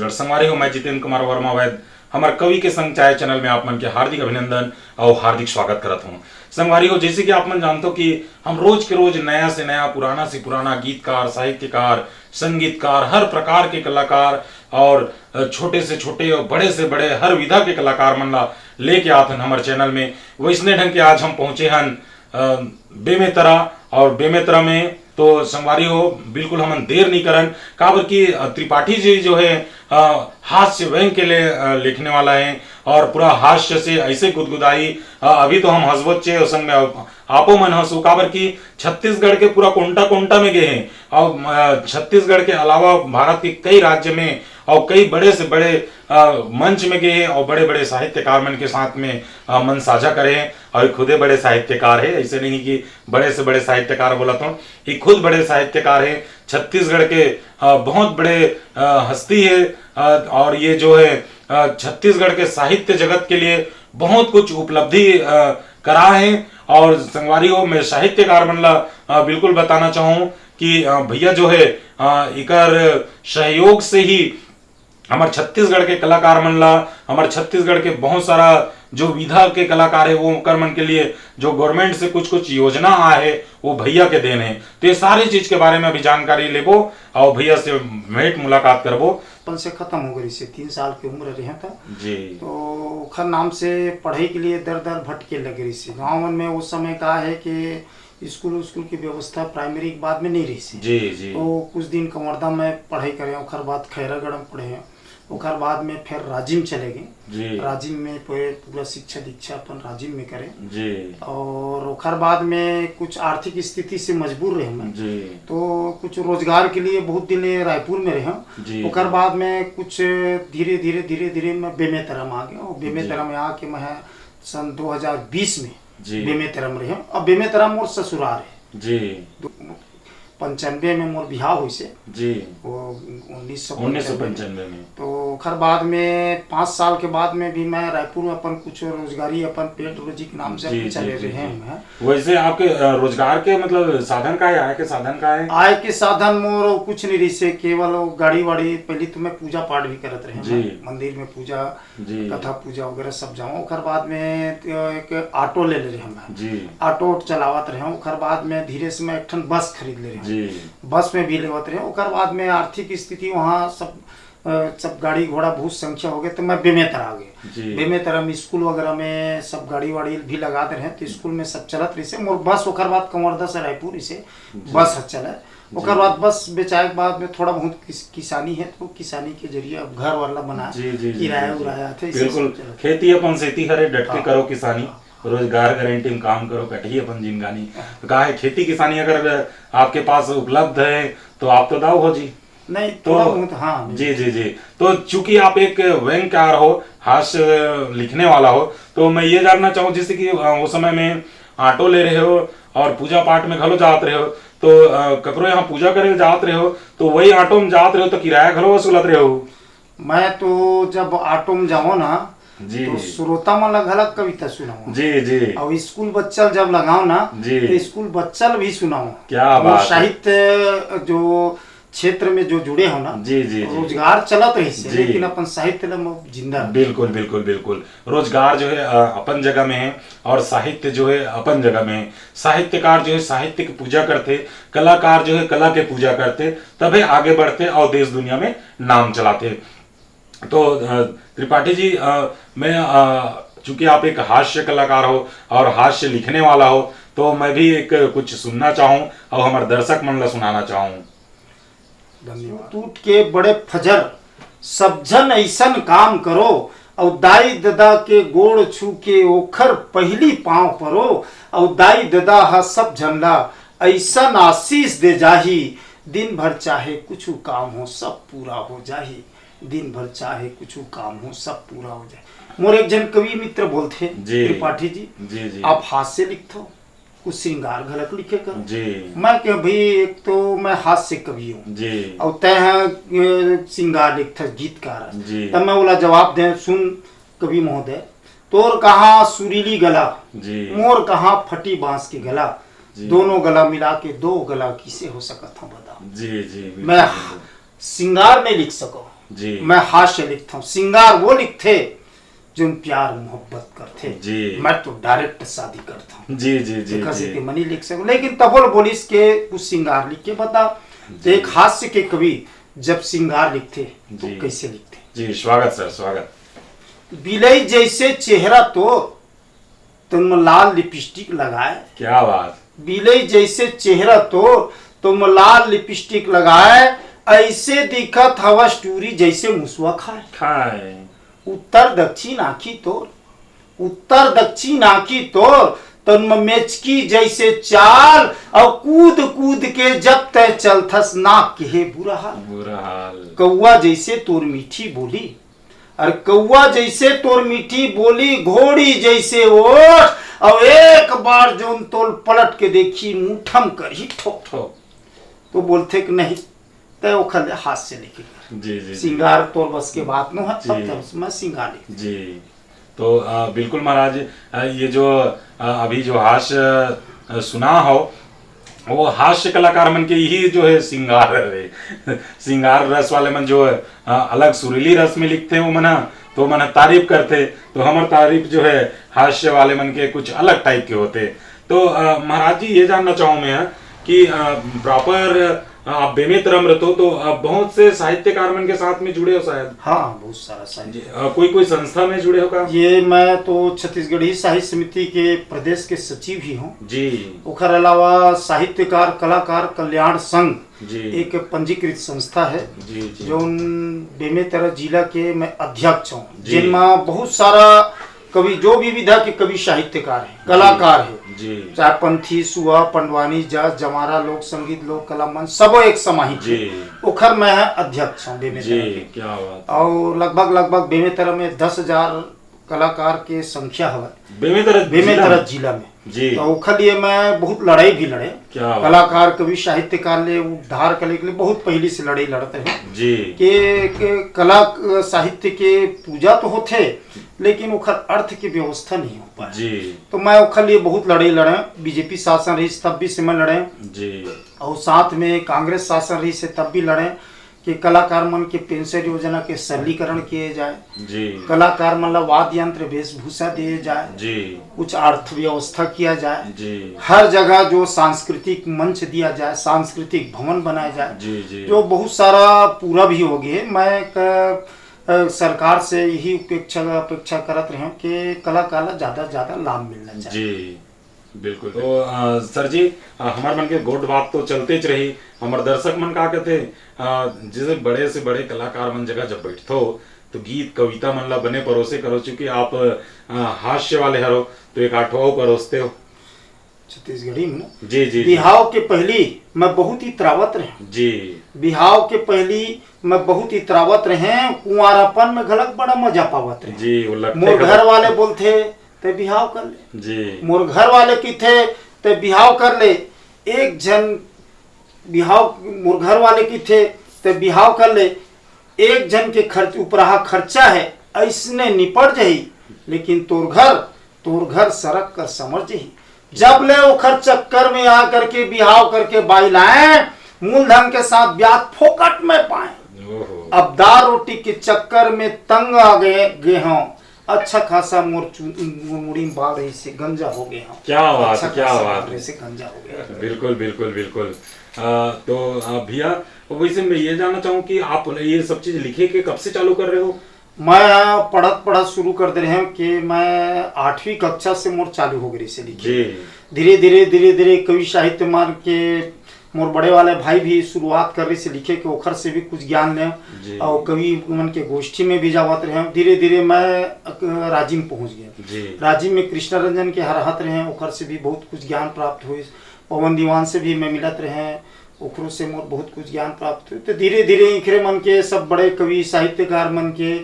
छत्तीसगढ़। संगवारी हो, मैं जितेंद्र कुमार वर्मा वैद हमारे कवि के संग चाय चैनल में आप मन के हार्दिक अभिनंदन और हार्दिक स्वागत करत हूँ। संगवारी हो, जैसे कि आप मन जानते हो कि हम रोज के रोज नया से नया, पुराना से पुराना गीतकार, साहित्यकार, संगीतकार, हर प्रकार के कलाकार और छोटे से छोटे और बड़े से बड़े हर विधा के कलाकार मन ला लेके आते हैं हमारे चैनल में। वैसने ढंग के आज हम पहुंचे हैं बेमेतरा, और बेमेतरा में तो संगवारी हो बिल्कुल हम देर नहीं करन, काबर की त्रिपाठी जी जो है हास्य व्यंग के लिए लिखने वाला है और पूरा हास्य से ऐसे गुदगुदाई। अभी तो हम हंसबच्चे और संग में आपो मन हंसो, काबर की छत्तीसगढ़ के पूरा कोंटा कोंटा में गए हैं और छत्तीसगढ़ के अलावा भारत के कई राज्य में और कई बड़े से बड़े मंच में गए हैं और बड़े बड़े साहित्यकार मन के साथ में मन साझा करे हैं। और खुदे बड़े साहित्यकार है, ऐसे नहीं कि बड़े से बड़े साहित्यकार बोला तो ये खुद बड़े साहित्यकार है, छत्तीसगढ़ के बहुत बड़े हस्ती है और ये जो है छत्तीसगढ़ के साहित्य जगत के लिए बहुत कुछ उपलब्धि करा है। और संगवारी हो, मैं साहित्यकार मन ला बिल्कुल बताना चाहूँ कि भैया जो है इकर सहयोग से ही हमारे छत्तीसगढ़ के कलाकार मन ला, हमारे छत्तीसगढ़ के बहुत सारा जो विधा के कलाकार है वो कर मन के लिए जो गवर्नमेंट से कुछ कुछ योजना आए है वो भैया के देन है। तो ये सारी चीज के बारे में अभी जानकारी लेबो और भैया से भेंट मुलाकात करबो। बचपन से खत्म हो गई से 3 साल की उम्र रहे था जी, तो खर नाम से पढ़ाई के लिए दर दर भटके लग रही से। गाँव में उस समय कहा है कि स्कूल की व्यवस्था प्राइमरी के बाद में नहीं रही सी जी जी। तो कुछ दिन कंवरदा में पढ़ाई करे, ओखर बाद खैरागढ़ में पढ़े, ओखर बाद में फिर राजिम चले गए। राजिम में पूरा शिक्षा दीक्षा अपन राजिम में करे जी। और ओखर बाद में कुछ आर्थिक स्थिति से मजबूर रहे मैं जी। तो कुछ रोजगार के लिए बहुत दिन रायपुर में रहे। ओखर बाद में कुछ धीरे धीरे मैं बेमेतरा में आ गया और बेमेतरा में आके मैं सन 2020 में बेमेतरा में रहे। अब बेमेतरा मोर ससुराल है जी। 95 में मोर बिहार हुई से जी, वो 1995 में। तो खर बाद में 5 साल के बाद में भी मैं रायपुर में अपन कुछ रोजगारी अपन पेट रोजी के नाम से चले रहे हैं। वैसे आपके रोजगार के मतलब साधन का है, आय के साधन का है? आय के साधन मोर कुछ नहीं रही से, केवल गाड़ी वाड़ी। पहले तो मैं पूजा पाठ भी करते रहे, मंदिर में पूजा कथा पूजा वगैरह सब जाऊँ। ओखर बाद में एक ऑटो ले रहे हैं, ऑटो चलावत रहे। ओखर बाद में धीरे से मैं एक ठन बस खरीद ले रहे, बस में भी लेवत रहे। ओकर बाद में आर्थिक स्थिति वहाँ सब गाड़ी घोड़ा बहुत संख्या हो गए तो मैं बेमेतरा आ गए। बेमेतरा में स्कूल वगैरह में सब गाड़ी वाड़ी भी लगाते रहे तो स्कूल में सब चलत रही से मोर बस। ओकर बाद कंवरदा से रायपुर इसे बस चले। ओकर बाद बस बेचाए के बाद में थोड़ा बहुत किसानी है तो किसानी के जरिए घर वाला बना किराया उराया थे। बिल्कुल, खेती अपन सेती हरे डटके करो, किसानी रोजगार गारंटी में काम करो, कटी अपन जिनगानी। तो कहा है खेती किसानी अगर आपके पास उपलब्ध है तो आप तो दाव हो जी नहीं तो हाँ जी जी जी। तो चूंकि आप एक व्यंग्यकार हो, हास्य लिखने वाला हो, तो मैं ये जानना चाहूँ जैसे कि उस समय में ऑटो ले रहे हो और पूजा पाठ में घलो जात रहे हो, तो ककरो यहाँ पूजा करे जात रहे हो तो वही ऑटो में जात रहे हो तो किराया घलो वसूलत रहे हो? मैं तो जब ऑटो में जाओ ना जी तो श्रोता मन अलग अलग कविता सुनाऊं जी जी। और स्कूल बच्चल जब लगाओ ना तो स्कूल बच्चल भी सुनाऊं। क्या बात, साहित्य जो क्षेत्र में जो जुड़े हो ना जी जी, रोजगार चलत रही से, लेकिन अपन साहित्य जिंदा। बिल्कुल बिल्कुल बिल्कुल। रोजगार जो है अपन जगह में है और साहित्य जो है अपन जगह में है। साहित्यकार जो है साहित्य की पूजा करते, कलाकार जो है कला के पूजा करते, तभी आगे बढ़ते और देश दुनिया में नाम चलाते। तो त्रिपाठी जी, मैं चूंकि आप एक हास्य कलाकार हो और हास्य लिखने वाला हो तो मैं भी एक कुछ सुनना चाहूँ और हमारे दर्शक मन ला सुनाना चाहूँ। धन्यवाद। टूट के बड़े फजर सब जन ऐसन काम करो और दाई ददा के गोड़ छू के ओखर पहली पांव परो और दाई ददा हा सब झंडा ऐसन आशीष दे जाही दिन भर चाहे कुछ काम हो सब पूरा हो जाही दिन भर चाहे कुछ काम हो सब पूरा हो जाए। मोर एक जन कवि मित्र बोलते त्रिपाठी जी, आप हास्य लिखते कुछ श्रृंगार घलक लिखे कर जी। मैं क्या भाई, एक तो मैं हास्य कवि हूँ और तय श्रृंगार लिखता गीतकार, तब मैं बोला जवाब दे सुन कवि महोदय, तोर कहाँ सुरीली गला मोर कहाँ फटी बांस की गला, दोनों गला मिला के 2 गला किसे हो सकता था बता। जी जी। मैं श्रृंगार नहीं लिख सको, जी मैं हास्य लिखता हूँ। सिंगार वो लिखते जो प्यार मोहब्बत करते। जी मैं तो डायरेक्ट शादी करता हूँ। जी जी जी कसी जी के मनी लिख सको, लेकिन तबल बोलिस के कुछ सिंगार लिख के बता। तो एक हास्य के कवि जब सिंगार लिखते तो जी। कैसे लिखते? जी स्वागत सर, स्वागत। बिलई जैसे चेहरा तो तुम लाल लिपस्टिक लगाए। क्या बात। बिलई जैसे चेहरा तो तुम लाल लिपस्टिक लगाए, ऐसे दिखत हवा स्टूरी जैसे मुसवा खाए। खाए। उत्तर दक्षिण आखी तोर, उत्तर दक्षिण आखी तोर तुम मेचकी जैसे चाल, और कूद कूद के जब तय चलथस नाक के बुरा हाल। बुरा हाल। कौआ जैसे तोर मीठी बोली, और कौआ जैसे तोर मीठी बोली, घोड़ी जैसे ओठ, और एक बार जो तोल पलट के देखी मुठम कर ही ठोक ठोक। तो बोलते कि नहीं तय ओखल हाथ से लिखी। जी जी सिंगार तोर बस के बात न है, जी। तब उसमें सिंगार लिख। जी। तो बिल्कुल महाराज, ये जो अभी जो हास्य सुना हो, वो हास्य कलाकार मन के यही जो है सिंगार है। सिंगार रस वाले मन जो है अलग सुरीली रस में लिखते हैं, वो मना तो मना तारीफ करते, तो हमार तारीफ जो है हास्य वाले मन के कुछ अलग टाइप के होते। तो महाराज जी ये जानना चाहूँ मैं कि प्रॉपर आप बेमेत रम्रत हो, तो बहुत से साहित्यकार मन के साथ में जुड़े हो शायद। हाँ, बहुत सारा साहित्य। कोई संस्था में जुड़े हो का? ये मैं तो छत्तीसगढ़ी साहित्य समिति के प्रदेश के सचिव ही हूँ जी। ओकर अलावा साहित्यकार कलाकार कल्याण संघ जी। एक पंजीकृत संस्था है जी जी। जो बेमेतरा जिला के मैं अध्यक्ष हूँ, जी। जिनमें बहुत सारा कवि, जो भी विधा के कवि साहित्यकार है, कलाकार है, जी। चाहे पंथी, सुहा, पंडवानी, जस, जमारा, लोक संगीत, लोक कला मंच, सब एक समाहित जी। ओखर मैं अध्यक्ष हूँ बेमेतरा जी के। क्या बात। और लगभग बेमेतरा में 10,000 कलाकार के संख्या है बेमेतरा जिला में। जी। तो ओखर लिए मैं बहुत लड़ाई भी लड़े। क्या बात। कलाकार कवि साहित्यकार ले उद्धार करे के लिए बहुत पहले से लड़ाई लड़ते हैं जी। के कला साहित्य के पूजा तो होते, लेकिन ओखर अर्थ की व्यवस्था नहीं हो पाए। जी। तो मैं ओखर लिए बहुत लड़ाई लड़े। बीजेपी शासन रही तब भी से मैं लड़े, जी। और साथ में कांग्रेस शासन रही से तब भी लड़े कि कलाकार मन के पेंशन योजना के सरलीकरण किए जाए, जी। कलाकार मन ला वाद्य यंत्र वेशभूषा दिए जाए, जी। कुछ अर्थव्यवस्था किया जाए, जी। हर जगह जो सांस्कृतिक मंच दिया जाए, सांस्कृतिक भवन बनाया जाए। जी जी। जो बहुत सारा पूरा भी हो गए। मैं सरकार से यही अपेक्षा करत रहे कि कलाकार ला ज्यादा लाभ मिलना चाहिए। जी बिल्कुल। तो सर जी, हमार मन के गोड बात तो चलते च रही। हमार दर्शक मन का कहते, जैसे बड़े से बड़े कलाकार मन जगह जब बैठते हो तो गीत कविता मन ला बने परोसे करो, चूंकि आप हास्य वाले हरो तो एक आठवाओ परोसते हो छत्तीसगढ़ी में। जी जी। बिहाव के पहली मैं बहुत ही त्रावत रहे। जी। बिहाव के पहली मैं बहुत ही त्रावत रहे, कुंवारापन में घलक बड़ा मजा पावत रहे। जी। वो लगते मोर घर वाले बोलते ते बिहाव कर ले। जी। मोर घर वाले की थे ते बिहाव कर ले। एक जन बिहाव, मोर घर वाले की थे ते बिहाव कर ले, एक जन के खर्च उपराहा खर्चा है ऐसने निपट जही, लेकिन तोर घर सड़क कर समझ जही। जब ले ओखर चक्कर में आ करके बिहाव करके बाई लाए, मूलधन के साथ ब्याज फोकट में पाए। अब दाल रोटी के चक्कर में तंग आ गए हों, अच्छा खासा मुड़ी बाल रही से गंजा हो गए हों। क्या बात। अच्छा क्या बात से गंजा हो गया। बिल्कुल बिल्कुल बिल्कुल। तो भैया वैसे मैं ये जानना चाहूँ कि आप ये सब चीज लिखे के कब से चालू कर रहे हो? मैं पढ़त शुरू कर दे रहे हैं कि मैं 8वीं कक्षा से मोर चालू हो गई से लिखे। धीरे धीरे कवि साहित्य मान के मोर बड़े वाले भाई भी शुरुआत कर रही से लिखे के ओखर से भी कुछ ज्ञान लें, और कवि मन के गोष्ठी में भी जावत रहे। धीरे धीरे मैं राजी में पहुंच गया। राजी में कृष्ण रंजन के हरहत रहे, ओखर से भी बहुत कुछ ज्ञान प्राप्त हुई। पवन दीवान से भी मैं मिलत रहे, ओखरों से मोर बहुत कुछ ज्ञान प्राप्त हुई। तो धीरे धीरे इखरे मन के सब बड़े कवि साहित्यकार मन के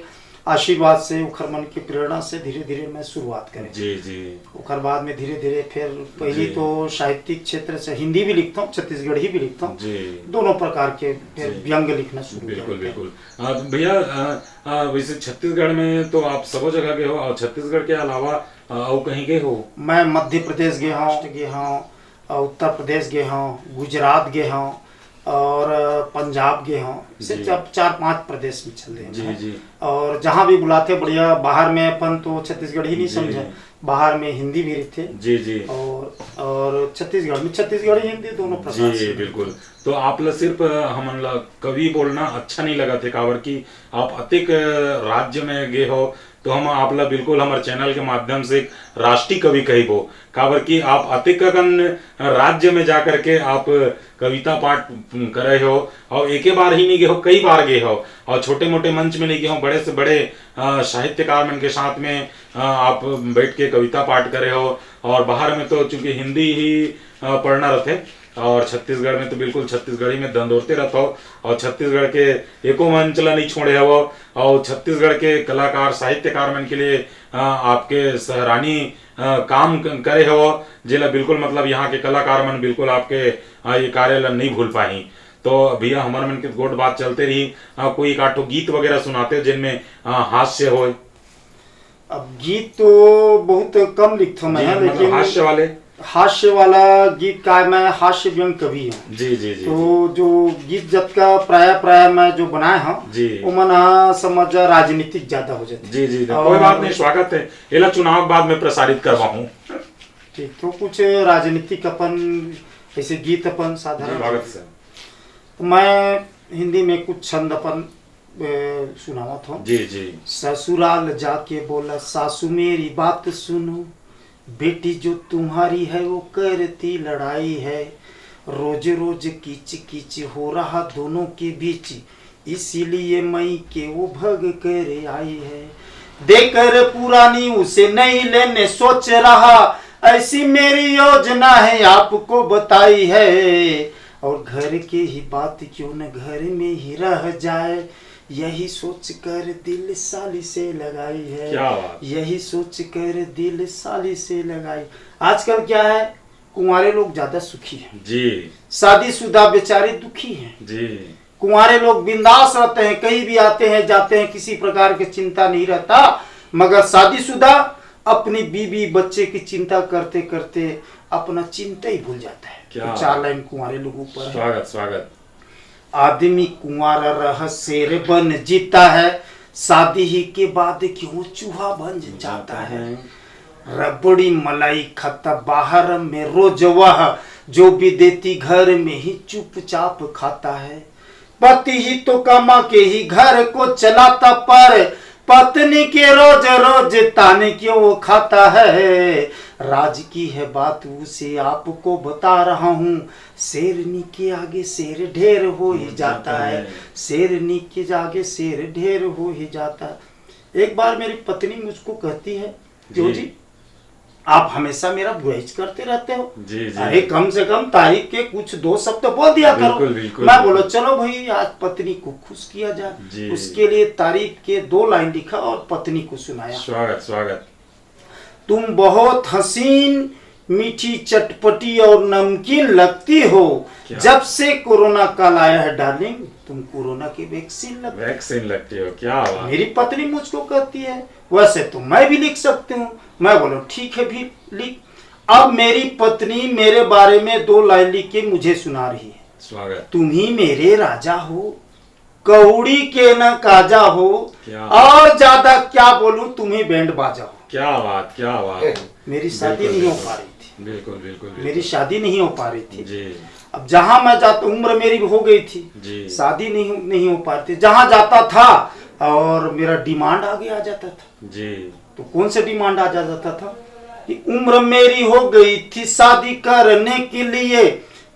आशीर्वाद से, ओखर मन की प्रेरणा से धीरे धीरे मैं शुरुआत करें। जी जी। ओखर बाद में धीरे धीरे फिर पहली तो साहित्यिक क्षेत्र से हिंदी भी लिखता हूँ, छत्तीसगढ़ी भी लिखता हूँ, दोनों प्रकार के फिर व्यंग लिखना शुरू। बिल्कुल बिल्कुल। भैया वैसे छत्तीसगढ़ में तो आप सब जगह गए हो, और छत्तीसगढ़ के अलावा और कहीं गए हो? मैं मध्य प्रदेश गए हूँ, उत्तर प्रदेश गए हूँ, गुजरात गए हूँ, और पंजाब गए हों, से जी। जब 4-5 प्रदेश में चले हैं। जी जी और जहाँ भी बुलाते बढ़िया, बाहर में अपन तो छत्तीसगढ़ ही नहीं जी। समझे, बाहर में हिंदी भी रहते जी जी और छत्तीसगढ़ में छत्तीसगढ़ी हिंदी दोनों प्रकार जी से। बिल्कुल। तो आप ला सिर्फ हमन ला कवि बोलना अच्छा नहीं लगा थे, काबर की आप अतिक राज्य में गए हो, तो हम आप ला बिल्कुल हमारे चैनल के माध्यम से एक राष्ट्रीय कवि कहिबो, काबर की आप अतिक राज्य में जा करके आप कविता पाठ करे हो, और एक बार ही नहीं गए हो, कई बार गए हो, और छोटे मोटे मंच में नहीं गए हो, बड़े से बड़े साहित्यकार मन के साथ में आप बैठ के कविता पाठ करे हो। और बाहर में तो चूंकि हिंदी ही पढ़ना रहते, और छत्तीसगढ़ में तो बिल्कुल छत्तीसगढ़ी में दंदोरते रहते हो, और छत्तीसगढ़ के एको मंच ला नहीं छोड़े हो, और छत्तीसगढ़ के कलाकार साहित्यकार मन के लिए आपके सराहनीय काम करे हो, जिला बिल्कुल मतलब यहाँ के कलाकार मन बिल्कुल आपके ये कार्य ला नहीं भूल पाही। तो भैया हमारे मन के गोट बात चलते रही, कोई एक आठो गीत वगैरह सुनाते जिनमें हास्य हो। अब गीत तो बहुत कम लिखता मैं, मतलब लेकिन हास्य वाला गीत का मैं हास्य व्यंग कवि हूँ। जी जी जी तो जो गीत जब का प्राय मैं जो बनाए हूँ जी वो मना समझ राजनीतिक ज्यादा हो जाती। जी जी कोई बात नहीं, स्वागत है, एला चुनाव बाद में प्रसारित करवाऊँ। ठीक, तो कुछ राजनीतिक अपन ऐसे गीत अपन साधारण, स्वागत से। तो मैं हिंदी में कुछ छंद अपन सुनावा था। जी जी ससुराल जाके बोला सासू मेरी बात सुनो, बेटी जो तुम्हारी है वो करती लड़ाई है, रोज रोज कीच कीच हो रहा दोनों के बीच, इसीलिए मई के वो भग कर आई है, देकर पुरानी उसे नहीं लेने सोच रहा, ऐसी मेरी योजना है आपको बताई है, और घर के ही बात क्यों न घर में ही रह जाए, यही सोच कर दिल साली से लगाई है। क्या बात। यही सोच कर दिल साली से लगाई। आजकल क्या है, कुंवारे लोग ज्यादा सुखी हैं जी, शादीशुदा बेचारे दुखी हैं जी। कुंवारे लोग बिंदास रहते हैं, कहीं भी आते हैं जाते हैं, किसी प्रकार की चिंता नहीं रहता, मगर शादीशुदा अपनी बीवी बच्चे की चिंता करते करते अपना चिंता ही भूल जाता है। क्या तो 4 लाइन कुंवारे लोगों पर। स्वागत स्वागत। आदमी कुंवारा रह शेर बन जीता है, शादी ही के बाद क्यों चूहा बन जाता है, रबड़ी मलाई खाता बाहर में रोज वह, जो भी देती घर में ही चुपचाप खाता है, पति ही तो कमा के ही घर को चलाता, पर पत्नी के रोज रोज ताने क्यों वो खाता है, राज की है बात उसे आपको बता रहा हूँ, शेरनी के आगे शेर ढेर हो ही जाता है, शेरनी के आगे शेर ढेर हो ही जाता है। एक बार मेरी पत्नी मुझको कहती है, जो जी आप हमेशा मेरा बुराई करते रहते हो, जी जी। अरे कम से कम तारीफ के कुछ 2 शब्द तो बोल दिया करो। बिल्कुल, बिल्कुल, मैं बोलो चलो भाई आज पत्नी को खुश किया जाए, उसके लिए तारीफ के 2 लाइन लिखा और पत्नी को सुनाया। स्वागत स्वागत। तुम बहुत हसीन मीठी चटपटी और नमकीन लगती हो, जब से कोरोना काल आया है डार्लिंग तुम कोरोना की वैक्सीन लगती हो। क्या बात। मेरी पत्नी मुझको कहती है, वैसे तो मैं भी लिख सकती हूँ। मैं बोलो ठीक है भी लिख। अब मेरी पत्नी मेरे बारे में 2 लाइन लिख के मुझे सुना रही है। स्वागत। तुम ही मेरे राजा हो, कौड़ी के न काजा हो, और ज्यादा क्या बोलूं, तुम ही बैंड बाजा हो। क्या बात क्या बात। मेरी शादी नहीं हो पा रही थी। बिल्कुल बिल्कुल। मेरी शादी नहीं हो पा रही थी जी। अब जहां मैं जाता, उम्र मेरी हो गई थी जी। शादी नहीं हो पा रही थी, जहां जाता था और मेरा डिमांड आगे आ जाता था जी। तो कौन से डिमांड आ जाता था कि उम्र मेरी हो गई थी शादी करने के लिए,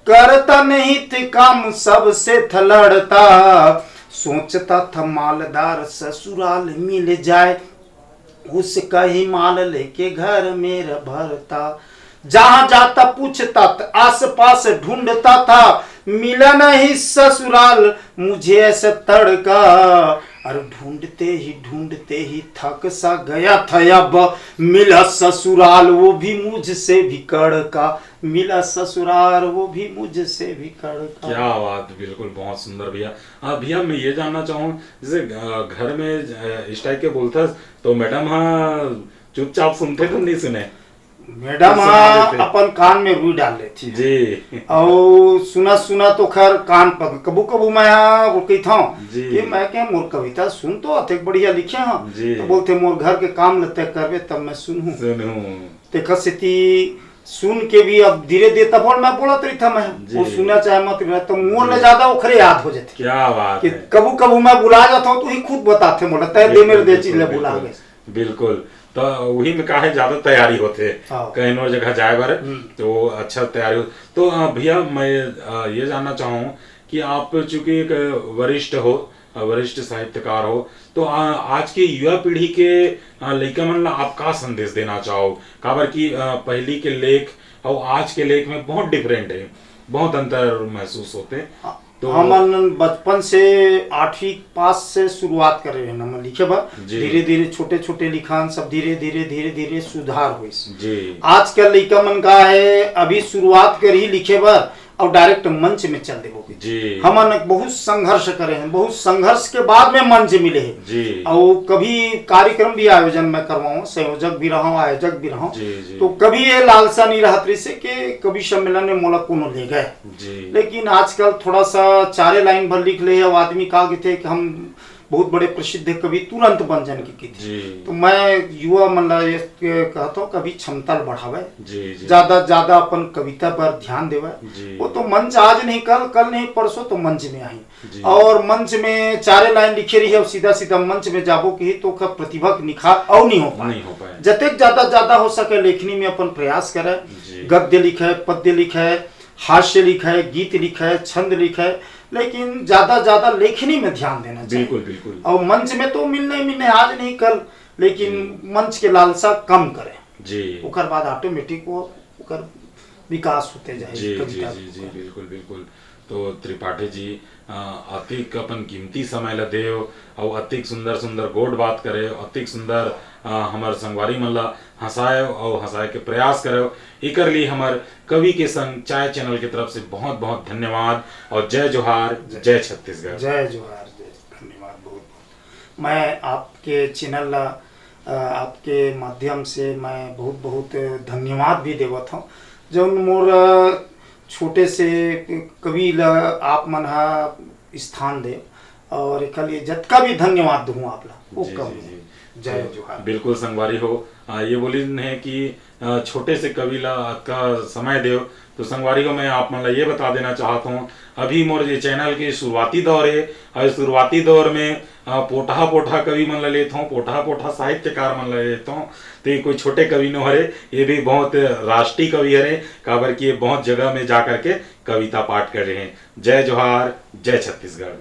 करता नहीं थे काम सबसे था लड़ता, सोचता था मालदार ससुराल मिल जाए, उसका ही माल लेके घर मेरा भरता, जहां जाता पूछता आस पास ढूंढता था, मिला नहीं ससुराल मुझे ऐसा तड़का, अरे ढूंढते ही थक सा गया था, अब मिला ससुराल वो भी मुझसे भी कड़का, मिला ससुराल वो भी मुझसे भी कड़का। क्या बात, बिल्कुल बहुत सुंदर भैया। भैया मैं ये जानना चाहूँ, जैसे घर में इस टाइप के बोलता तो मैडम हाँ चुपचाप सुनते तो नहीं सुने? मैडम सुना देते। अपन कान में रुई डाल लेती जी और सुना सुना तो खैर कान पर कबू कबू मैं वो कहता हूँ जी। कि मैं क्या मोर कविता सुन तो अति बढ़िया लिखे हैं जी। तो बोलते मोर घर के काम लेते करवे तब मैं सुनूं सुनूं। देखा स्थिति सुन के भी अब धीरे धीरे तब मैं बोलत रही था मैं जी। वो सुना चाहे मत रहा तो मोर ले ज्यादा ओखरे याद हो जाते क्या बात कि है। कबू कबू मैं बुला जाता हूँ तो ही खुद बताते मोला तय दे मेरे दे चीज ले बुला गए बिल्कुल। तो वही में काहे ज्यादा तैयारी होते हाँ। कहीं और जगह जाए बार तो अच्छा तैयारी हो। तो भैया मैं ये जानना चाहूँ कि आप चूंकि एक वरिष्ठ साहित्यकार हो तो आज की युवा पीढ़ी के लइका मन ला आप का संदेश देना चाहो काबर की पहली के लेख और आज के लेख में बहुत डिफरेंट है, बहुत अंतर महसूस होते। तो हम बचपन से 8वीं पास से शुरुआत कर रहे हैं हम लिखे बा धीरे धीरे छोटे छोटे लिखान सब धीरे धीरे सुधार हुई जी। आज कल लइका मन का है अभी शुरुआत कर ही लिखे बार और डायरेक्ट मंच में चल देवोगे जी। हम बहुत संघर्ष करे हैं, बहुत संघर्ष के बाद में मंच मिले हैं जी। और कभी कार्यक्रम भी आयोजन में करवाऊं, संयोजक भी रहा हूं, आयोजक भी रहा हूं, तो कभी ये लालसा नहीं रहा से कि कभी सम्मेलन में मोला कोनो ले गए। लेकिन आजकल थोड़ा सा चारे लाइन भर लिख ले और आदमी कहा थे कि हम बहुत बड़े प्रसिद्ध कवि तुरंत बन जाने की थी। तो मैं युवा मन ये कहता हूँ कभी क्षमता बढ़ावे, ज्यादा अपन कविता पर ध्यान देवे। वो तो मंच आज नहीं कल नहीं परसों तो मंच में आई और मंच में चारे लाइन लिखे रही है सीधा सीधा मंच में जाबो की तो प्रतिभा निखार और नहीं हो पाए। जतक ज्यादा हो सके लेखनी में अपन प्रयास करे, गद्य लिखे, पद्य लिखे, हास्य लिखे, गीत लिखे, छंद लिखे, लेकिन ज्यादा लेखनी में ध्यान देना चाहिए। बिल्कुल। और मंच में तो मिलने आज नहीं कल, लेकिन मंच के लालसा कम करे जी, उकर बाद ऑटोमेटिक वो उकर विकास होते जाए। जी बिल्कुल। तो त्रिपाठी जी अतिक अपन कीमती समय ला देव और अतिक सुंदर गोड बात करे, अतिक सुंदर हमार संगवारी मन ला हंसाए के प्रयास करो। एकर लिए हमार कवि के संग चाय चैनल की तरफ से बहुत बहुत धन्यवाद और जय जोहार, जय छत्तीसगढ़। जय जोहार, धन्यवाद बहुत। मैं आपके चैनल आपके माध्यम से मैं बहुत धन्यवाद भी देवत हूँ जो मोर छोटे से कवि ला आप मन स्थान दे और एक लिए जतका भी धन्यवाद दूँ आप ला वो कम। जय जोहार। बिल्कुल संगवारी हो ये बोली है कि छोटे से कवि ला का समय देव। तो संगवारी को मैं आप मन ला ये बता देना चाहता हूँ अभी मोर ये चैनल के शुरुआती दौर है और शुरुआती दौर में पोठा कवि मन ला लेता हूँ, पोठा साहित्यकार मन ला लेता हूँ। तो ये कोई छोटे कवि न हरे, ये भी बहुत राष्ट्रीय कवि हरे काबर की ये बहुत जगह में जा करके कविता पाठ कर रहे हैं। जय जोहार, जय छत्तीसगढ़।